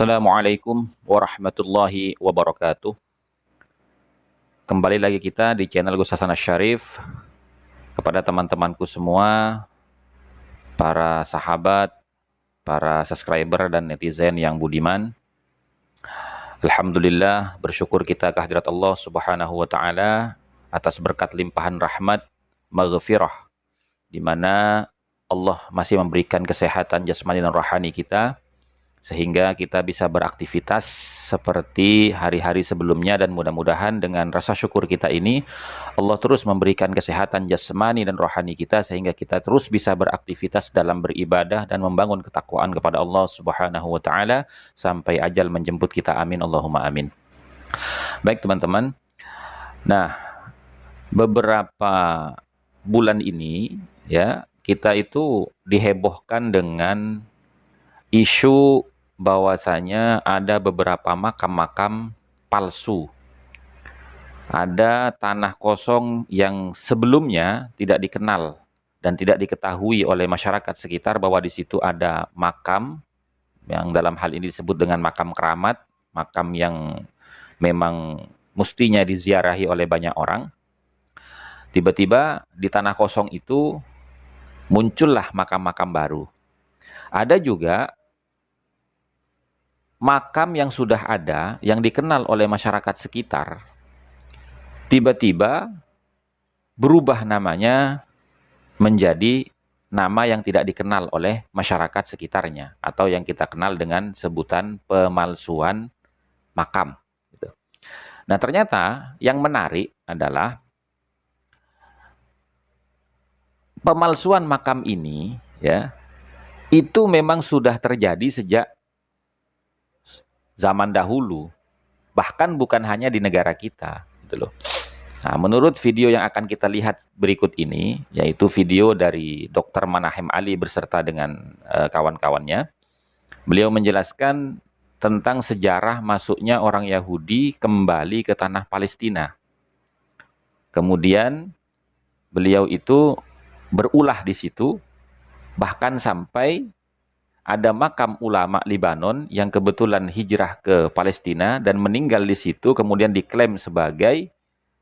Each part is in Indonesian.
Assalamualaikum warahmatullahi wabarakatuh. Kembali lagi kita di channel Gus Hasan Asy-Syarif. Kepada teman-temanku semua, para sahabat, para subscriber dan netizen yang budiman, alhamdulillah, bersyukur kita kehadirat Allah Subhanahu wa taala atas berkat limpahan rahmat, maghfirah, di mana Allah masih memberikan kesehatan jasmani dan rohani kita, sehingga kita bisa beraktivitas seperti hari-hari sebelumnya, dan mudah-mudahan dengan rasa syukur kita ini Allah terus memberikan kesehatan jasmani dan rohani kita sehingga kita terus bisa beraktivitas dalam beribadah dan membangun ketakwaan kepada Allah Subhanahu wa taala sampai ajal menjemput kita. Amin Allahumma amin. Baik teman-teman. Nah, beberapa bulan ini ya, kita itu dihebohkan dengan isu bahwasanya ada beberapa makam-makam palsu. Ada tanah kosong yang sebelumnya tidak dikenal dan tidak diketahui oleh masyarakat sekitar bahwa di situ ada makam yang dalam hal ini disebut dengan makam keramat, makam yang memang mestinya diziarahi oleh banyak orang. Tiba-tiba di tanah kosong itu muncullah makam-makam baru. Ada juga makam yang sudah ada, yang dikenal oleh masyarakat sekitar, tiba-tiba berubah namanya menjadi nama yang tidak dikenal oleh masyarakat sekitarnya, atau yang kita kenal dengan sebutan pemalsuan makam. Nah, ternyata yang menarik adalah pemalsuan makam ini, ya, itu memang sudah terjadi sejak zaman dahulu, bahkan bukan hanya di negara kita, gitu loh. Nah, menurut video yang akan kita lihat berikut ini, yaitu video dari Dr. Manahem Ali beserta dengan kawan-kawannya, beliau menjelaskan tentang sejarah masuknya orang Yahudi kembali ke tanah Palestina. Kemudian beliau itu berulah di situ, bahkan sampai ada makam ulama Libanon yang kebetulan hijrah ke Palestina dan meninggal di situ, kemudian diklaim sebagai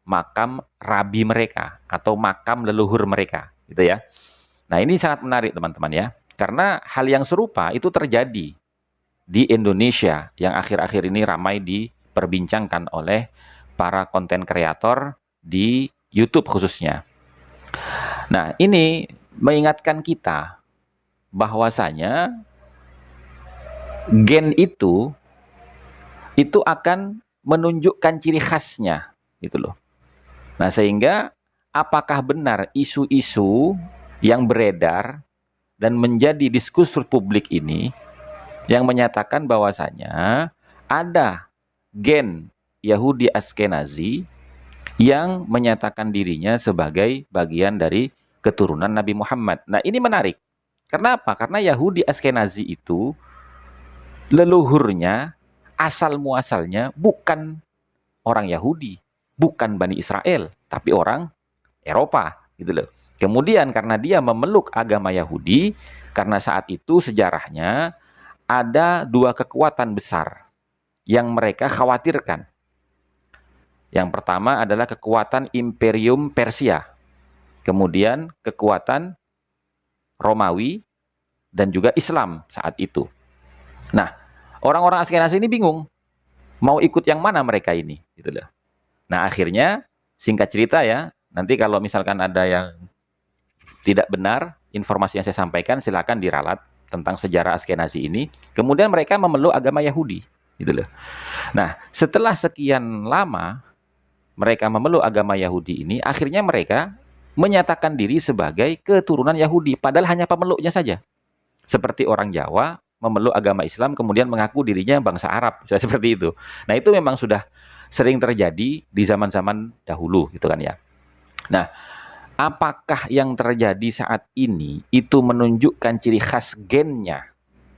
makam rabi mereka atau makam leluhur mereka, gitu ya. Nah, ini sangat menarik teman-teman ya, karena hal yang serupa itu terjadi di Indonesia yang akhir-akhir ini ramai diperbincangkan oleh para konten kreator di YouTube khususnya. Nah, ini mengingatkan kita bahwasanya gen itu akan menunjukkan ciri khasnya, gitu loh. Nah, sehingga apakah benar isu-isu yang beredar dan menjadi diskursus publik ini yang menyatakan bahwasanya ada gen Yahudi Askenazi yang menyatakan dirinya sebagai bagian dari keturunan Nabi Muhammad. Nah, ini menarik. Karena apa? Karena Yahudi Askenazi itu leluhurnya, asal muasalnya bukan orang Yahudi, bukan Bani Israel, tapi orang Eropa, gitu loh. Kemudian karena dia memeluk agama Yahudi, karena saat itu sejarahnya ada dua kekuatan besar yang mereka khawatirkan. Yang pertama adalah kekuatan Imperium Persia, kemudian kekuatan Romawi, dan juga Islam saat itu. Nah, orang-orang Askenazi ini bingung mau ikut yang mana mereka ini, gitu loh. Nah, akhirnya singkat cerita ya, nanti kalau misalkan ada yang tidak benar informasi yang saya sampaikan, silakan diralat tentang sejarah Askenazi ini. Kemudian mereka memeluk agama Yahudi, gitu loh. Nah, setelah sekian lama mereka memeluk agama Yahudi ini, akhirnya mereka menyatakan diri sebagai keturunan Yahudi, padahal hanya pemeluknya saja. Seperti orang Jawa memeluk agama Islam kemudian mengaku dirinya bangsa Arab, seperti itu. Nah, itu memang sudah sering terjadi di zaman-zaman dahulu, gitu kan ya. Nah, apakah yang terjadi saat ini itu menunjukkan ciri khas gennya,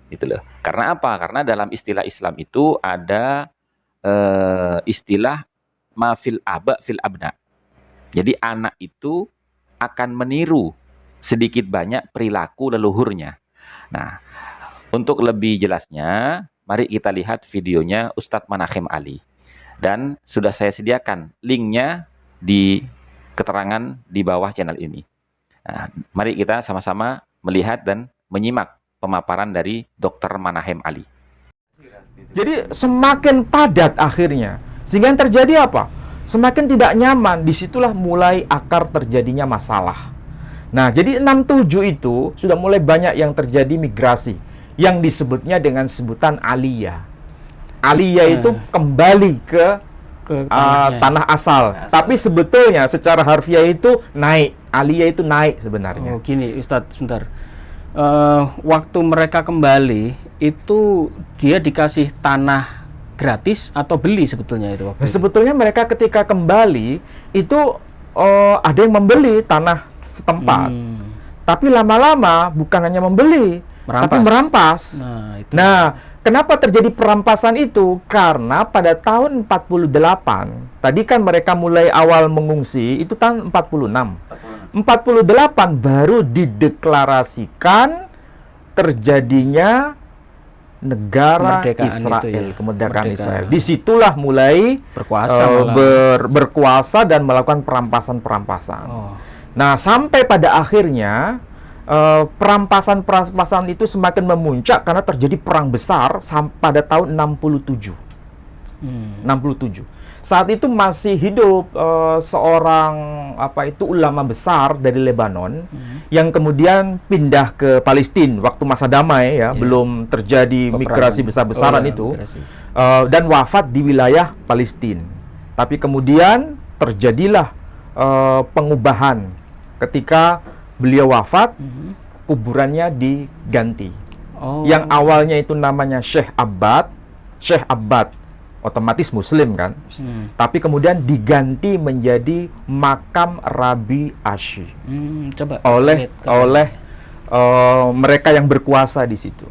gitu loh. Karena apa? Karena dalam istilah Islam itu ada istilah mafil aba fil abna. Jadi anak itu akan meniru sedikit banyak perilaku leluhurnya. Nah, untuk lebih jelasnya, mari kita lihat videonya Ustadz Manachem Ali. Dan sudah saya sediakan linknya di keterangan di bawah channel ini. Nah, mari kita sama-sama melihat dan menyimak pemaparan dari Dr. Manachem Ali. Jadi semakin padat akhirnya, sehingga yang terjadi apa? Semakin tidak nyaman, disitulah mulai akar terjadinya masalah. Nah, jadi 67 itu sudah mulai banyak yang terjadi migrasi, yang disebutnya dengan sebutan aliyah. Aliyah itu kembali ke tanah asal. Tapi sebetulnya secara harfiah itu naik. Aliyah itu naik sebenarnya. Oh, gini Ustadz, sebentar. Waktu mereka kembali, itu dia dikasih tanah gratis atau beli sebetulnya itu waktu Nah, sebetulnya mereka ketika kembali, itu ada yang membeli tanah setempat. Tapi lama-lama bukan hanya membeli, tapi merampas. Nah, kenapa terjadi perampasan itu? Karena pada tahun 48, tadi kan mereka mulai awal mengungsi, itu tahun 46. 48 baru dideklarasikan terjadinya negara Israel, kemerdekaan Israel. Disitulah mulai berkuasa dan melakukan perampasan-perampasan. Nah, sampai pada akhirnya perampasan-perampasan itu semakin memuncak karena terjadi perang besar pada tahun 67. 67. Saat itu masih hidup seorang ulama besar dari Lebanon yang kemudian pindah ke Palestina waktu masa damai ya, belum terjadi migrasi besar-besaran itu, dan wafat di wilayah Palestina. Tapi kemudian terjadilah pengubahan ketika beliau wafat, kuburannya diganti. Yang awalnya itu namanya Syekh Abbad, otomatis Muslim kan, tapi kemudian diganti menjadi makam Rabi Ashi oleh mereka yang berkuasa di situ.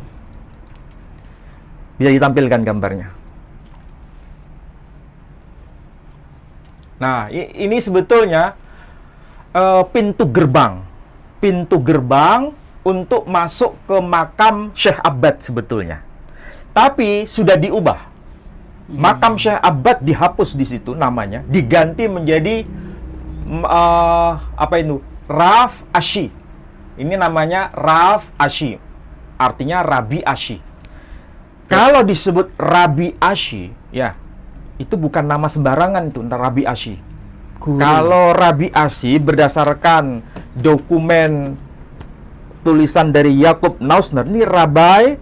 Bisa ditampilkan gambarnya. Nah, ini sebetulnya pintu gerbang untuk masuk ke makam Syekh Abbad sebetulnya. Tapi sudah diubah. Makam Syekh Abbad dihapus di situ namanya, diganti menjadi Raf Ashi. Ini namanya Raf Ashi, artinya Rabi Ashi. Kalau disebut Rabi Ashi, ya itu bukan nama sembarangan itu, Rabi Ashi. Kalau Rabi Ashi berdasarkan dokumen tulisan dari Yakub Nausner, ini Rabai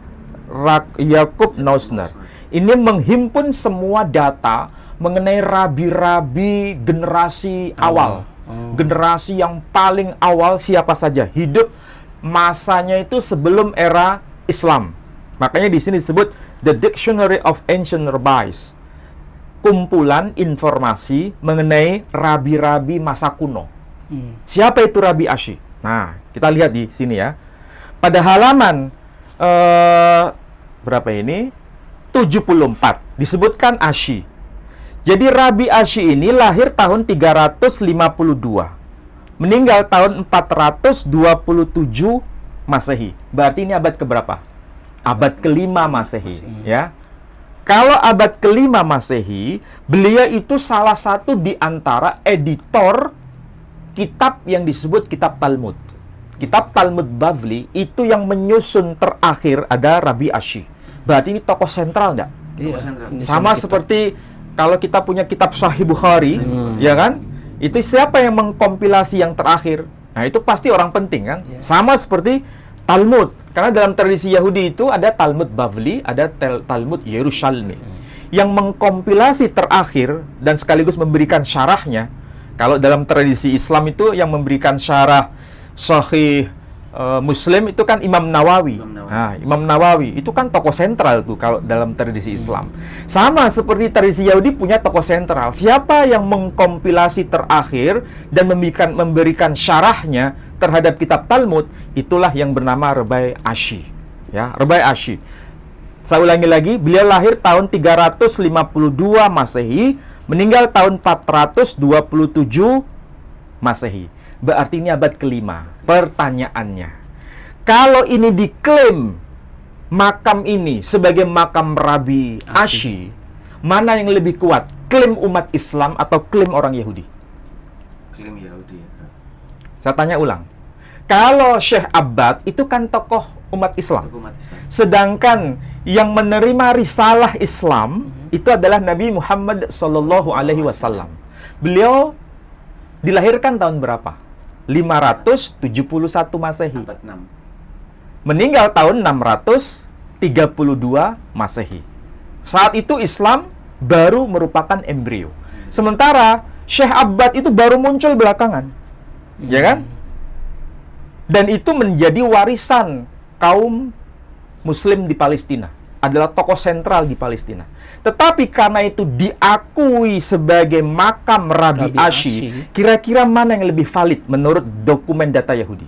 Yakub Nausner. Ini menghimpun semua data mengenai rabi-rabi generasi awal. Generasi yang paling awal siapa saja hidup masanya itu sebelum era Islam. Makanya di sini disebut The Dictionary of Ancient Rabbis. Kumpulan informasi mengenai rabi-rabi masa kuno. Siapa itu Rabi Ashi? Nah, kita lihat di sini ya. Pada halaman berapa ini? 74 disebutkan Ashi. Jadi Rabi Ashi ini lahir tahun 352, meninggal tahun 427 Masehi. Berarti ini abad keberapa? Abad kelima Masehi, ya. Kalau abad kelima Masehi, beliau itu salah satu di antara editor kitab yang disebut kitab Talmud. Kitab Talmud Bavli itu yang menyusun terakhir ada Rabi Ashi. Berarti ini tokoh sentral enggak? Iya. Sama seperti kalau kita punya kitab Sahih Bukhari, ya kan? Itu siapa yang mengkompilasi yang terakhir? Nah, itu pasti orang penting kan? Sama seperti Talmud. Karena dalam tradisi Yahudi itu ada Talmud Bavli, ada Talmud Yerusalmi. Yang mengkompilasi terakhir dan sekaligus memberikan syarahnya. Kalau dalam tradisi Islam itu yang memberikan syarah Sahih Muslim itu kan Imam Nawawi. Nah, Imam Nawawi itu kan tokoh sentral tuh kalau dalam tradisi Islam. Sama seperti tradisi Yahudi punya tokoh sentral. Siapa yang mengkompilasi terakhir dan memberikan syarahnya terhadap kitab Talmud, itulah yang bernama Rabi Ashi. Ya, Rabi Ashi. Saya ulangi lagi, beliau lahir tahun 352 Masehi, meninggal tahun 427 Masehi. Berarti ini abad kelima. Pertanyaannya, kalau ini diklaim makam ini sebagai makam Rabi Asy, mana yang lebih kuat? Klaim umat Islam atau klaim orang Yahudi? Klaim Yahudi. Saya tanya ulang. Kalau Syekh Abbad itu kan tokoh umat Islam. Sedangkan yang menerima risalah Islam itu adalah Nabi Muhammad Sallallahu Alaihi Wasallam. Beliau dilahirkan tahun berapa? 571 Masehi. Abad 6. Meninggal tahun 632 Masehi. Saat itu Islam baru merupakan embrio. Sementara Syekh Abbad itu baru muncul belakangan. Ya kan? Dan itu menjadi warisan kaum Muslim di Palestina. Adalah tokoh sentral di Palestina. Tetapi karena itu diakui sebagai makam Rabi Asy, kira-kira mana yang lebih valid menurut dokumen data Yahudi?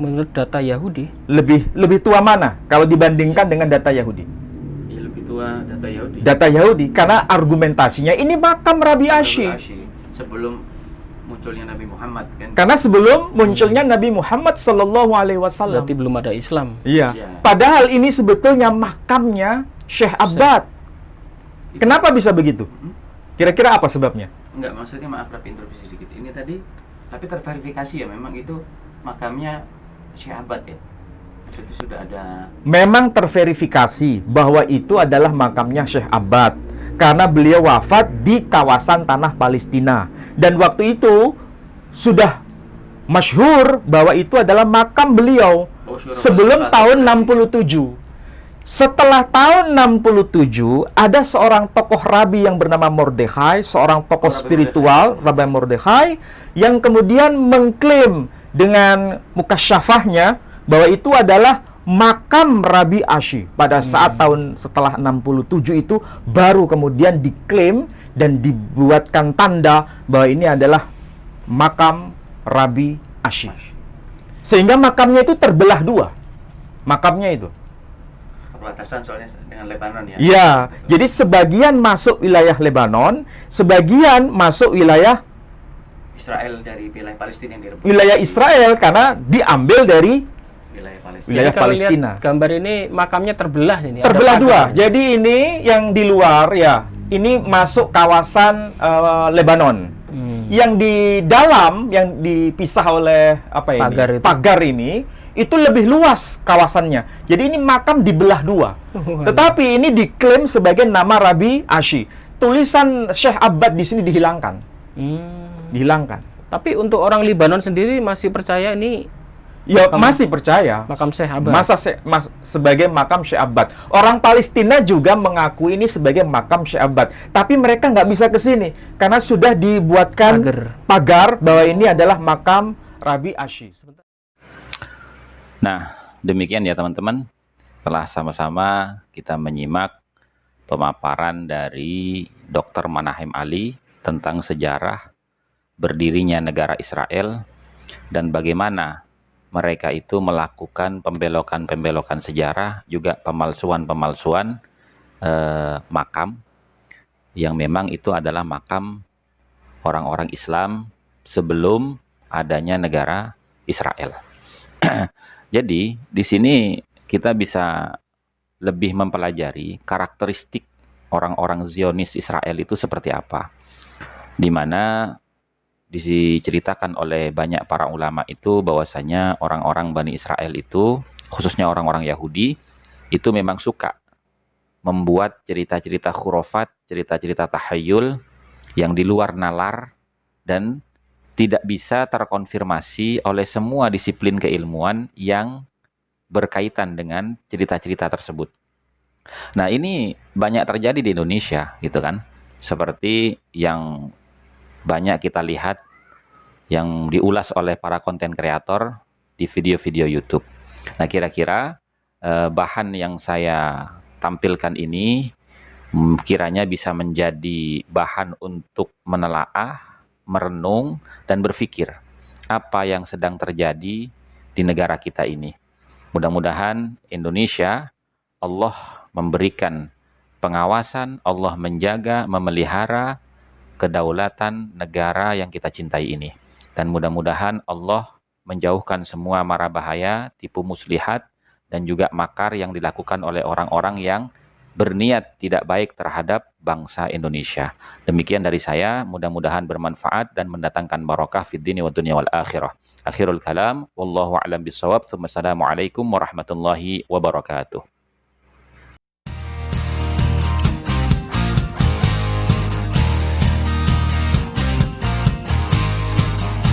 Menurut data Yahudi? Lebih tua mana kalau dibandingkan dengan data Yahudi? Ya, lebih tua data Yahudi. Data Yahudi, karena argumentasinya ini makam Rabi Asy. Sebelum munculnya Nabi Muhammad kan? Karena sebelum munculnya Nabi Muhammad Sallallahu Alaihi Wasallam. Berarti belum ada Islam. Iya. Padahal ini sebetulnya makamnya Syekh Abbad. Kenapa bisa begitu? Kira-kira apa sebabnya? Enggak, maksudnya maaf tapi interupsi sedikit. Ini tadi tapi terverifikasi ya, memang itu makamnya Syekh Abbad ya. Itu sudah ada. Memang terverifikasi bahwa itu adalah makamnya Syekh Abbad. Karena beliau wafat di kawasan tanah Palestina. Dan waktu itu sudah masyhur bahwa itu adalah makam beliau sebelum tahun 67. Setelah tahun 67, ada seorang tokoh rabi yang bernama Mordekhai, seorang tokoh spiritual, Rabi Mordekhai, yang kemudian mengklaim dengan mukasyafahnya bahwa itu adalah makam Rabi Asy. Pada saat tahun setelah 67 itu baru kemudian diklaim dan dibuatkan tanda bahwa ini adalah makam Rabi Asy. Sehingga makamnya itu terbelah dua. Makamnya itu. Perbatasan soalnya dengan Lebanon ya. Iya, jadi sebagian masuk wilayah Lebanon, sebagian masuk wilayah Israel dari wilayah Palestina yang direbut. Wilayah Israel karena diambil dari wilayah Palestina. Gambar ini makamnya terbelah ini. Terbelah dua. Jadi ini yang di luar ya, ini masuk kawasan Lebanon. Yang di dalam yang dipisah oleh apa ini? Pagar ini itu lebih luas kawasannya. Jadi ini makam dibelah dua. Tetapi ini diklaim sebagai nama Rabi Asy. Tulisan Syekh Abbad di sini dihilangkan. Dihilangkan. Tapi untuk orang Libanon sendiri masih percaya ini. Ya, masih percaya. Makam Syekh Abbad. Sebagai makam Syekh Abbad. Orang Palestina juga mengaku ini sebagai makam Syekh Abbad. Tapi mereka nggak bisa ke sini karena sudah dibuatkan pagar bahwa ini adalah makam Rabi Asy. Nah, demikian ya teman-teman. Setelah sama-sama kita menyimak pemaparan dari Dr. Manahem Ali tentang sejarah berdirinya negara Israel dan bagaimana mereka itu melakukan pembelokan-pembelokan sejarah, juga pemalsuan-pemalsuan makam, yang memang itu adalah makam orang-orang Islam sebelum adanya negara Israel. Jadi, di sini kita bisa lebih mempelajari karakteristik orang-orang Zionis Israel itu seperti apa. Di mana diceritakan oleh banyak para ulama itu bahwasanya orang-orang Bani Israel itu, khususnya orang-orang Yahudi, itu memang suka membuat cerita-cerita khurafat, cerita-cerita tahayul yang di luar nalar dan tidak bisa terkonfirmasi oleh semua disiplin keilmuan yang berkaitan dengan cerita-cerita tersebut. Nah, ini banyak terjadi di Indonesia, gitu kan? Seperti yang banyak kita lihat yang diulas oleh para konten kreator di video-video YouTube. Nah, kira-kira bahan yang saya tampilkan ini kiranya bisa menjadi bahan untuk menelaah, merenung, dan berpikir apa yang sedang terjadi di negara kita ini. Mudah-mudahan Indonesia, Allah memberikan pengawasan, Allah menjaga, memelihara kedaulatan negara yang kita cintai ini. Dan mudah-mudahan Allah menjauhkan semua mara bahaya, tipu muslihat, dan juga makar yang dilakukan oleh orang-orang yang berniat tidak baik terhadap bangsa Indonesia. Demikian dari saya, mudah-mudahan bermanfaat dan mendatangkan barokah fid dini wa dunya wal akhirah. Akhirul kalam, wallahu a'lam bissawab. Assalamualaikum warahmatullahi wabarakatuh.